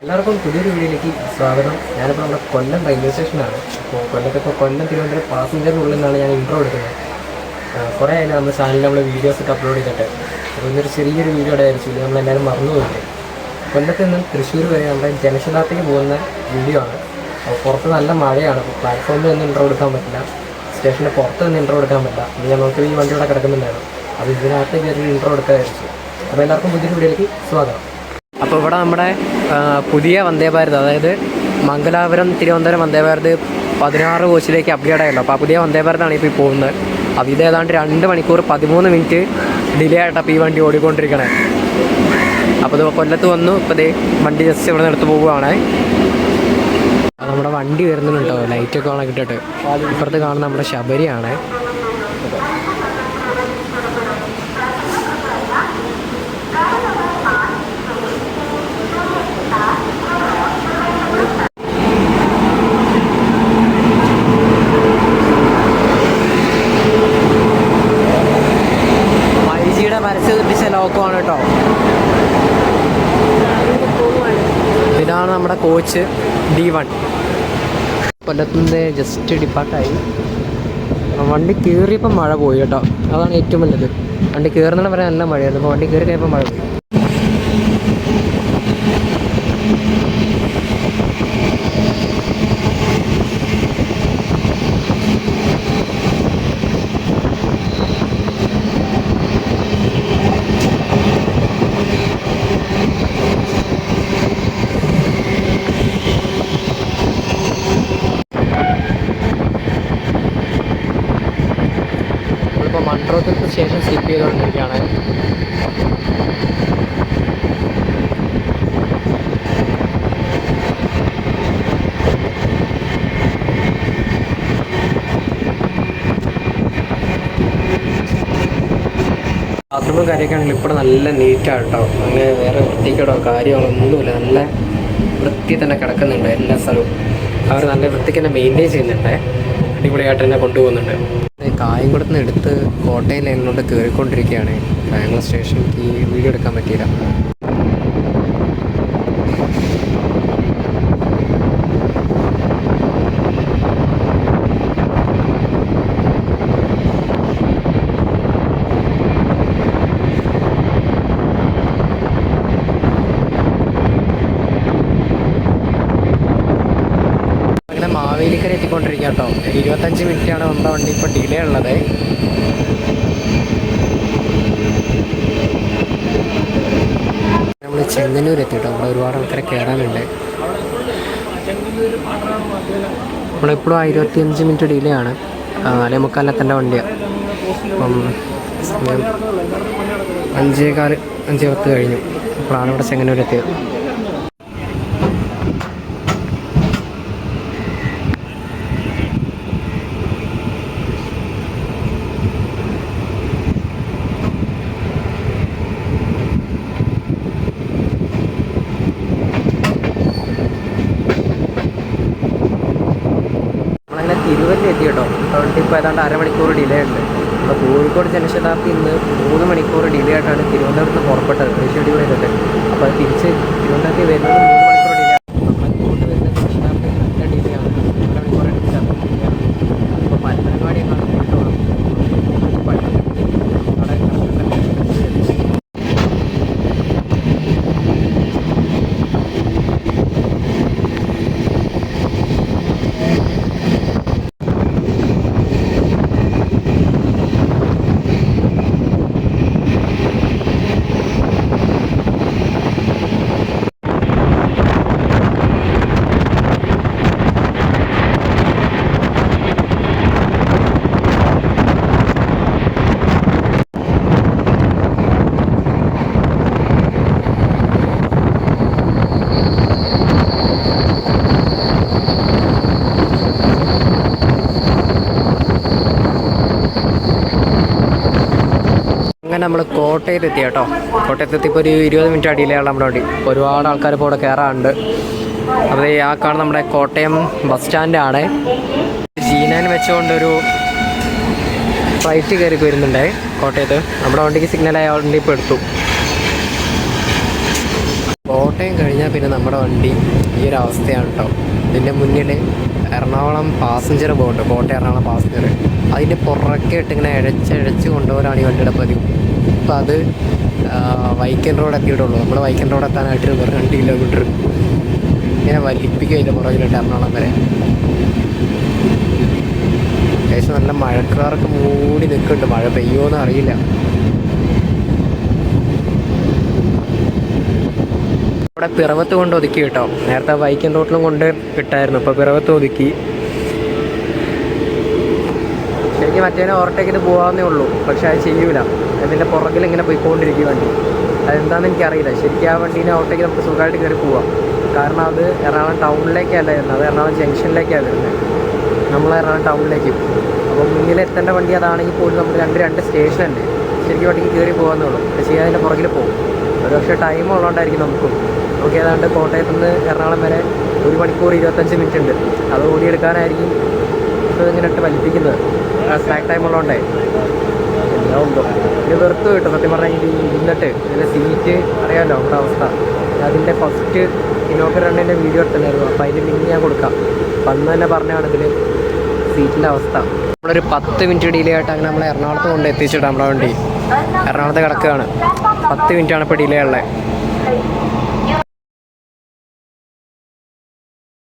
എല്ലാവർക്കും പുതിയൊരു വീഡിയോയിലേക്ക് സ്വാഗതം. ഞാനിപ്പോൾ നമ്മുടെ കൊല്ലം റെയിൽവേ സ്റ്റേഷനാണ്. അപ്പോൾ കൊല്ലത്തിപ്പോൾ കൊല്ലം തിരുവനന്തപുരം പാസഞ്ചറിനുള്ളിൽ നിന്നാണ് ഞാൻ ഇൻട്രോ എടുക്കുന്നത്. കുറേ ആയാലും നമ്മുടെ ചാനലിൽ നമ്മൾ വീഡിയോസൊക്കെ അപ്ലോഡ് ചെയ്തിട്ട് അപ്പോൾ ഇന്നൊരു ചെറിയൊരു വീഡിയോയുടെ ആയിരിക്കും ഇത് നമ്മളെല്ലാവരും മറന്നു പോയിട്ട്. കൊല്ലത്ത് നിന്ന് തൃശ്ശൂർ വരെ നമ്മുടെ ജനശതാബ്ദിക്ക് പോകുന്ന വീഡിയോ ആണ്. അപ്പോൾ പുറത്ത് നല്ല മഴയാണ്. അപ്പോൾ പ്ലാറ്റ്ഫോമിൽ നിന്ന് ഇൻട്രോ എടുക്കാൻ പറ്റില്ല, സ്റ്റേഷൻ്റെ പുറത്ത് നിന്ന് ഇൻട്രോ എടുക്കാൻ പറ്റില്ല. ഇത് നമുക്ക് ഈ വണ്ടിയുടെ കിടക്കുന്നുണ്ടായിരുന്നു. അപ്പോൾ ഇതിനകത്ത് കയറി ഇൻട്രോ എടുക്കാതിരിച്ചു. അപ്പോൾ എല്ലാവർക്കും പുതിയൊരു വീഡിയോയിലേക്ക് സ്വാഗതം. അപ്പോൾ ഇവിടെ നമ്മുടെ പുതിയ വന്ദേ ഭാരത്, അതായത് മംഗലാപുരം തിരുവനന്തപുരം വന്ദേ ഭാരത് 16 കോച്ചിലേക്ക് അപ്ഗ്രേഡ് ആയല്ലോ. അപ്പോൾ ആ പുതിയ വന്ദേ ഭാരതാണ് ഇപ്പോൾ പോകുന്നത്. അപ്പോൾ ഇത് ഏതാണ്ട് 2 മണിക്കൂർ 13 മിനിറ്റ് ഡിലേ ആയിട്ടാണ് അപ്പോൾ ഈ വണ്ടി ഓടിക്കൊണ്ടിരിക്കണേ. അപ്പോൾ ഇത് കൊല്ലത്ത് വന്നു. ഇപ്പോൾ ഇത് വണ്ടി ജസ്റ്റ് ഇവിടെ നിന്ന് എടുത്ത് പോവുകയാണ്. നമ്മുടെ വണ്ടി വരുന്നുണ്ടോ, ലൈറ്റൊക്കെ ഓണാക്കി ഇട്ടിട്ട്. ഇപ്പുറത്ത് കാണുന്ന നമ്മുടെ ശബരിയാണ്. പരസ്യം തെറ്റിച്ച ലോക്കമാണ് കേട്ടോ. ഇതാണ് നമ്മുടെ കോച്ച് D1. കൊല്ലത്തിൻ്റെ ജസ്റ്റ് ഡിപ്പാർട്ടായി. വണ്ടി കയറിയപ്പോൾ മഴ പോയി കേട്ടോ. അതാണ് ഏറ്റവും വലുത്. വണ്ടി കയറുന്നതിന് വരെ നല്ല മഴയായിരുന്നു. അപ്പോൾ വണ്ടി കയറി കഴിയുമ്പോൾ മഴ പോയി. മൺട്രോത്തുരുത്ത് സ്റ്റേഷൻ സ്കിപ്പ് ചെയ്തുകൊണ്ടിരിക്കുകയാണ്. ബാത്റൂമും കാര്യമൊക്കെ ആണെങ്കിൽ ഇപ്പോൾ നല്ല നീറ്റാണ് കേട്ടോ. അങ്ങനെ വേറെ വൃത്തിക്കേടോ കാര്യങ്ങളൊന്നുമില്ല. നല്ല വൃത്തി തന്നെ കിടക്കുന്നുണ്ട് എല്ലാ സ്ഥലവും. അവർ നല്ല വൃത്തിക്ക് തന്നെ മെയിൻറ്റെയിൻ ചെയ്യുന്നുണ്ട്. അടിപൊളിയായിട്ട് തന്നെ കൊണ്ടുപോകുന്നുണ്ട്. കായംകുളത്ത് നിന്ന് എടുത്ത് കോട്ടയം ലൈനിലോട്ട് കയറിക്കൊണ്ടിരിക്കുകയാണ്. കായംകുളം സ്റ്റേഷനിലേക്ക് ഈ വീഡിയോ എടുക്കാൻ പറ്റിയില്ല. മാവേലിക്കര എത്തിക്കൊണ്ടിരിക്കുക കേട്ടോ. 25 മിനിറ്റാണ് നമ്മുടെ വണ്ടി ഇപ്പോൾ ഡിലേ ഉള്ളത്. നമ്മൾ ചെങ്ങന്നൂർ എത്തിയിട്ടോ. അവിടെ ഒരുപാട് ആൾക്കാരെ കയറാനുണ്ട്. നമ്മളിപ്പോഴും 25 മിനിറ്റ് ഡിലേ ആണ്. 4:45 വണ്ടിയാണ്. അപ്പം സമയം 5:15 5:10 കഴിഞ്ഞു. അപ്പോഴാണ് ഇവിടെ ചെങ്ങന്നൂർ എത്തിയത്. തിരുവല്ല എത്തി കേട്ടോ. വണ്ടി ഇപ്പോൾ ഏതാണ്ട് 1/2 മണിക്കൂർ ഡിലേ ഉണ്ട്. അപ്പോൾ കോഴിക്കോട് ജനശതാബ്ദി ഇന്ന് 3 മണിക്കൂർ ഡിലേ ആയിട്ടാണ് തിരുവനന്തപുരത്ത് നിന്ന് പുറപ്പെട്ടത് റീഷെഡ്യൂൾ ചെയ്തിട്ട്. അപ്പോൾ അത് തിരിച്ച് തിരുവനന്തപുരത്ത് വരുന്നത് 3 മണിക്കൂർ ഡിലേ ആണ്. നമ്മൾ ഇങ്ങോട്ട് വരുന്ന ജനശതാബ്ദി നല്ല ഡിലേ ആണ്. 1 മണിക്കൂർ എടുത്തിട്ടാണ്. അപ്പോൾ പരപ്പനങ്ങാടി എന്നാണ് പോയിട്ട് വേണം. അങ്ങനെ നമ്മൾ കോട്ടയത്ത് എത്തി കേട്ടോ. കോട്ടയത്തെത്തി ഇപ്പോൾ ഒരു 20 മിനിറ്റ് ഡിലേ ആണ് നമ്മുടെ വണ്ടി. ഒരുപാട് ആൾക്കാർ ഇപ്പോൾ ഇവിടെ കയറാറുണ്ട്. അപ്പോൾ ആ കാണുന്ന നമ്മുടെ കോട്ടയം ബസ് സ്റ്റാൻഡാണ്. G9 വെച്ചുകൊണ്ടൊരു ഫ്ലൈറ്റ് കയറി വരുന്നുണ്ട് കോട്ടയത്ത്. നമ്മുടെ വണ്ടിക്ക് സിഗ്നലായ വണ്ടി ഇപ്പോൾ എടുത്തു. കോട്ടയം കഴിഞ്ഞാൽ പിന്നെ നമ്മുടെ വണ്ടി ഈ ഒരു അവസ്ഥയാണ് കേട്ടോ. ഇതിൻ്റെ മുന്നിൽ എറണാകുളം പാസഞ്ചർ പോകുന്നുണ്ട്, കോട്ടയം എറണാകുളം പാസഞ്ചർ. അതിൻ്റെ പുറകെ ഇട്ട് ഇങ്ങനെ ഇഴച്ച് കൊണ്ടുപോകാനാണ് ഈ വണ്ടിയുടെ പതിവ്. ഇപ്പം അത് വൈക്കൻ റോഡ് എത്തിയിട്ടുള്ളൂ. നമ്മൾ വൈക്കൻ റോഡ് എത്താനായിട്ട് ഒരു 2 കിലോമീറ്റർ ഇങ്ങനെ വലിപ്പിക്കുക അതിൻ്റെ പുറകിലിട്ട് എറണാകുളം വരെ. അത്യാവശ്യം നല്ല മഴക്കാർക്ക് മൂടി നിൽക്കുന്നുണ്ട്, മഴ പെയ്യുമോയെന്ന് അറിയില്ല. ഇവിടെ പിറവത്ത് കൊണ്ട് ഒതുക്കി കേട്ടോ. നേരത്തെ വൈക്കൻ റോട്ടിലും കൊണ്ട് ഇട്ടായിരുന്നു, ഇപ്പോൾ പിറവത്ത് ഒതുക്കി. ശരിക്കും മറ്റേനെ ഓവർടേക്ക് ചെയ്ത് പോകാമെന്നേ ഉള്ളൂ, പക്ഷേ അത് ചെയ്യൂല. അതിൻ്റെ പുറകിൽ ഇങ്ങനെ പോയിക്കൊണ്ടിരിക്കും വണ്ടി. അതെന്താണെന്ന് എനിക്കറിയില്ല. ശരിക്കും ആ വണ്ടീനെ ഓവർടേക്ക് നമുക്ക് സുഖമായിട്ട് കയറി പോവാം. കാരണം അത് എറണാകുളം ടൗണിലേക്കല്ല വരുന്നത്, അത് എറണാകുളം ജംഗ്ഷനിലേക്കാണ് വരുന്നത്. നമ്മൾ എറണാകുളം ടൗണിലേക്ക്. അപ്പോൾ മുന്നിലെത്തേണ്ട വണ്ടി അതാണെങ്കിൽ പോലും നമുക്ക് രണ്ട് സ്റ്റേഷനുണ്ട്. ശരിക്കും വണ്ടിക്ക് കയറി പോകാമെന്നുള്ളൂ, പക്ഷേ അതിൻ്റെ പുറകിൽ പോകും. ഒരു പക്ഷേ ടൈം ഉള്ളതുകൊണ്ടായിരിക്കും നമുക്ക് ഏതാണ്ട് കോട്ടയത്തു നിന്ന് എറണാകുളം വരെ 1 മണിക്കൂർ 25 മിനിറ്റ് ഉണ്ട്. അത് ഓടിയെടുക്കാനായിരിക്കും ഇങ്ങനെ ഇട്ട് വലിപ്പിക്കുന്നത്. സ്ലാക്ക് ടൈം ഉള്ളതുകൊണ്ടേ എല്ലാം ഉണ്ടോ. ഇത് വെറുത്ത് കിട്ടും സത്യം പറഞ്ഞാൽ. ഇരുന്നിട്ട് ഇതിൻ്റെ സീറ്റ് അറിയാമല്ലോ നമ്മുടെ അവസ്ഥ. അതിൻ്റെ ഫസ്റ്റ് ഇന്നോക്ക റണ്ണിൻ്റെ വീഡിയോ എടുത്തിട്ടുണ്ടായിരുന്നു, അപ്പോൾ അതിൻ്റെ ലിങ്ക് ഞാൻ കൊടുക്കാം. അപ്പം അന്ന് തന്നെ പറഞ്ഞാണ് ഇതിൽ സീറ്റിൻ്റെ അവസ്ഥ. നമ്മളൊരു 10 മിനിറ്റ് ഡിലേ ആയിട്ട് അങ്ങനെ നമ്മൾ എറണാകുളത്ത് കൊണ്ട് എത്തിച്ചിട്ട് നമ്മുടെ വണ്ടി എറണാകുളത്ത് കിടക്കുകയാണ്. 10 മിനിറ്റാണ് ഇപ്പോൾ ഡിലേ ഉള്ളത്.